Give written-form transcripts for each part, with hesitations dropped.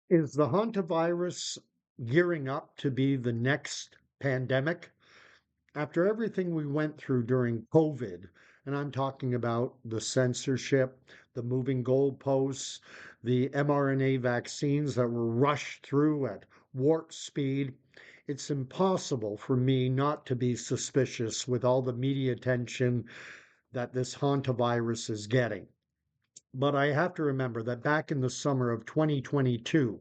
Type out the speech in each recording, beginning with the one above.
Is the hantavirus gearing up to be the next pandemic? After everything we went through during COVID, and I'm talking about the censorship, the moving goalposts, the mRNA vaccines that were rushed through at warp speed, it's impossible for me not to be suspicious with all the media attention that this hantavirus is getting. But I have to remember that back in the summer of 2022,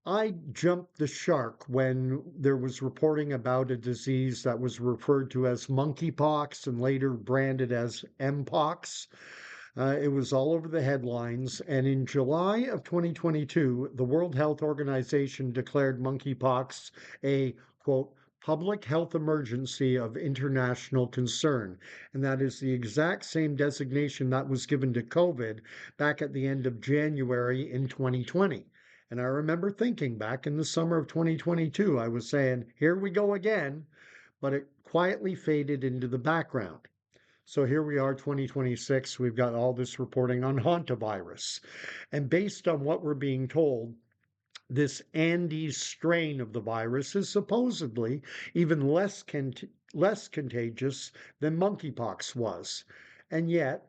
I jumped the shark when there was reporting about a disease that was referred to as monkeypox and later branded as mpox. It was all over the headlines. And in July of 2022, the World Health Organization declared monkeypox a quote, public health emergency of international concern. And that is the exact same designation that was given to COVID back at the end of January in 2020. And I remember thinking back in the summer of 2022, I was saying, here we go again, but it quietly faded into the background. So here we are, 2026. We've got all this reporting on hantavirus. And based on what we're being told, this Andes strain of the virus is supposedly even less contagious than monkeypox was. And yet,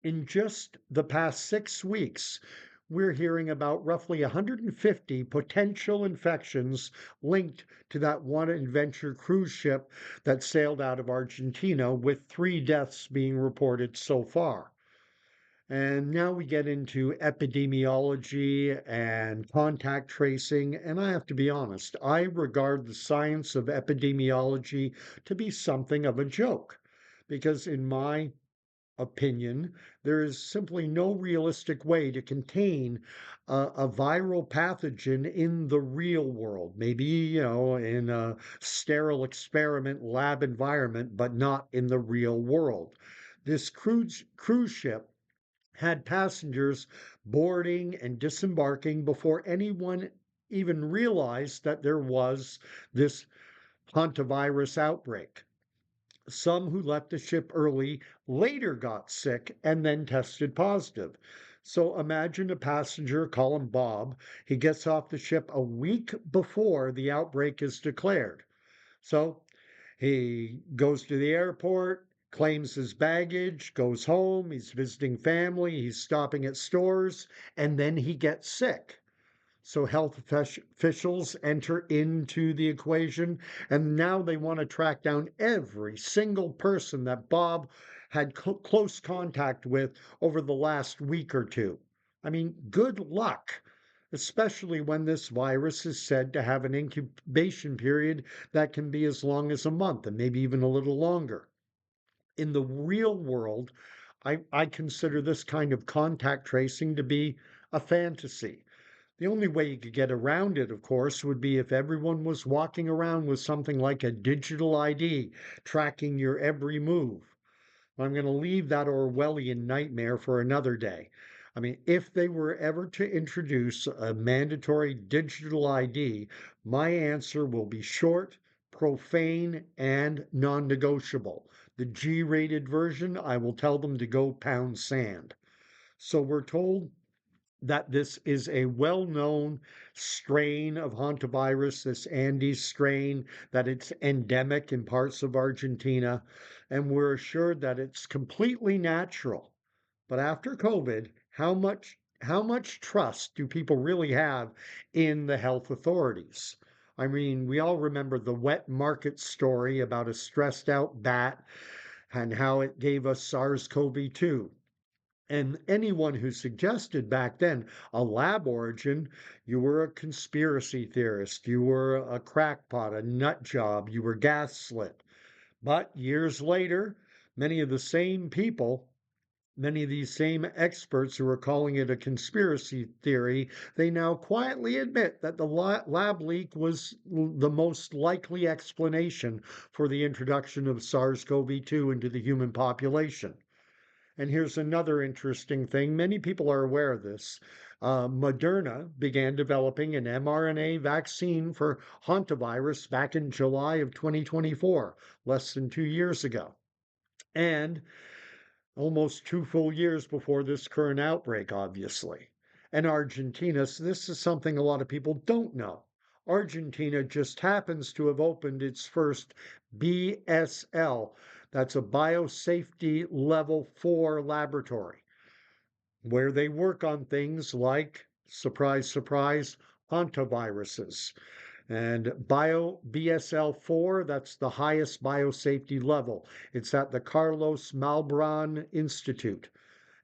in just the past 6 weeks, we're hearing about roughly 150 potential infections linked to that one adventure cruise ship that sailed out of Argentina, with 3 deaths being reported so far. And now we get into epidemiology and contact tracing. And I have to be honest, I regard the science of epidemiology to be something of a joke. Because in my opinion, there is simply no realistic way to contain a viral pathogen in the real world. Maybe, in a sterile experiment lab environment, but not in the real world. This cruise ship had passengers boarding and disembarking before anyone even realized that there was this hantavirus outbreak. Some who left the ship early later got sick and then tested positive. So imagine a passenger, call him Bob. He gets off the ship a week before the outbreak is declared. So he goes to the airport, claims his baggage, goes home, he's visiting family, he's stopping at stores, and then he gets sick. So health officials enter into the equation, and now they want to track down every single person that Bob had close contact with over the last week or two. I mean, good luck, especially when this virus is said to have an incubation period that can be as long as a month and maybe even a little longer. In the real world, I consider this kind of contact tracing to be a fantasy. The only way you could get around it, of course, would be if everyone was walking around with something like a digital ID tracking your every move. I'm going to leave that Orwellian nightmare for another day. I mean, if they were ever to introduce a mandatory digital ID, my answer will be short, profane, and non negotiable. The G rated version, I will tell them to go pound sand. So we're told that this is a well-known strain of hantavirus, this Andes strain, that it's endemic in parts of Argentina, and we're assured that it's completely natural. But after COVID, how much trust do people really have in the health authorities? I mean, we all remember the wet market story about a stressed out bat and how it gave us SARS-CoV-2. And anyone who suggested back then a lab origin, you were a conspiracy theorist, you were a crackpot, a nut job, you were gaslit. But years later, many of the same people, many of these same experts who are calling it a conspiracy theory, they now quietly admit that the lab leak was the most likely explanation for the introduction of SARS-CoV-2 into the human population. And here's another interesting thing. Many people are aware of this. Moderna began developing an mRNA vaccine for hantavirus back in July of 2024, less than 2 years ago. And almost 2 full years before this current outbreak, obviously. and Argentina. So this is something a lot of people don't know. Argentina just happens to have opened its first BSL. That's a biosafety level 4 laboratory where they work on things like, surprise, surprise, hantaviruses. And Bio BSL-4, that's the highest biosafety level. It's at the Carlos Malbran Institute,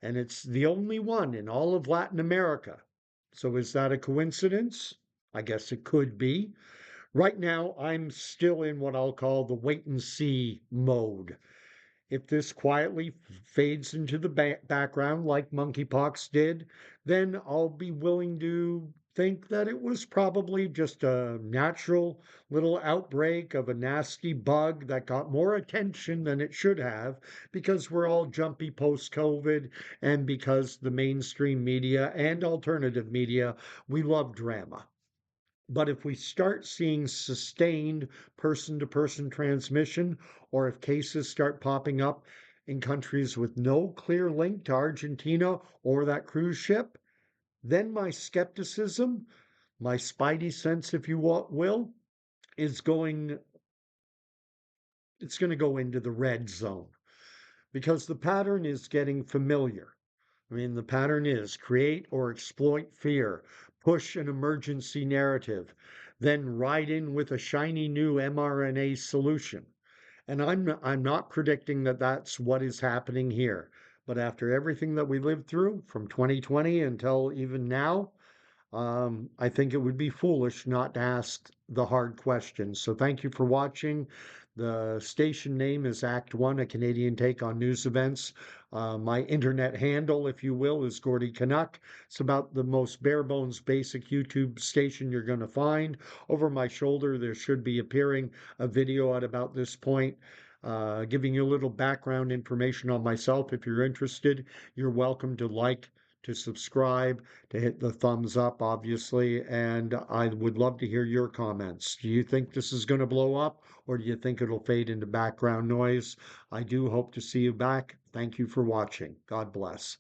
and it's the only one in all of Latin America. So is that a coincidence? I guess it could be. Right now, I'm still in what I'll call the wait and see mode. If this quietly fades into the background like monkeypox did, then I'll be willing to think that it was probably just a natural little outbreak of a nasty bug that got more attention than it should have because we're all jumpy post COVID and because the mainstream media and alternative media, we love drama. But if we start seeing sustained person to person transmission, or if cases start popping up in countries with no clear link to Argentina or that cruise ship, then my skepticism, my spidey sense, if you will, is going, it's going to go into the red zone because the pattern is getting familiar. I mean, the pattern is create or exploit fear, push an emergency narrative, then ride in with a shiny new mRNA solution. And I'm not predicting that that's what is happening here. But after everything that we lived through from 2020 until even now, I think it would be foolish not to ask the hard questions. So thank you for watching. The station name is Act One, a Canadian take on news events. My internet handle, if you will, is Gordy Canuck. It's about the most bare bones basic YouTube station you're going to find. Over my shoulder, there should be appearing a video at about this point. Giving you a little background information on myself. If you're interested, you're welcome to like, to subscribe, to hit the thumbs up, obviously, and I would love to hear your comments. Do you think this is going to blow up, or do you think it'll fade into background noise? I do hope to see you back. Thank you for watching. God bless.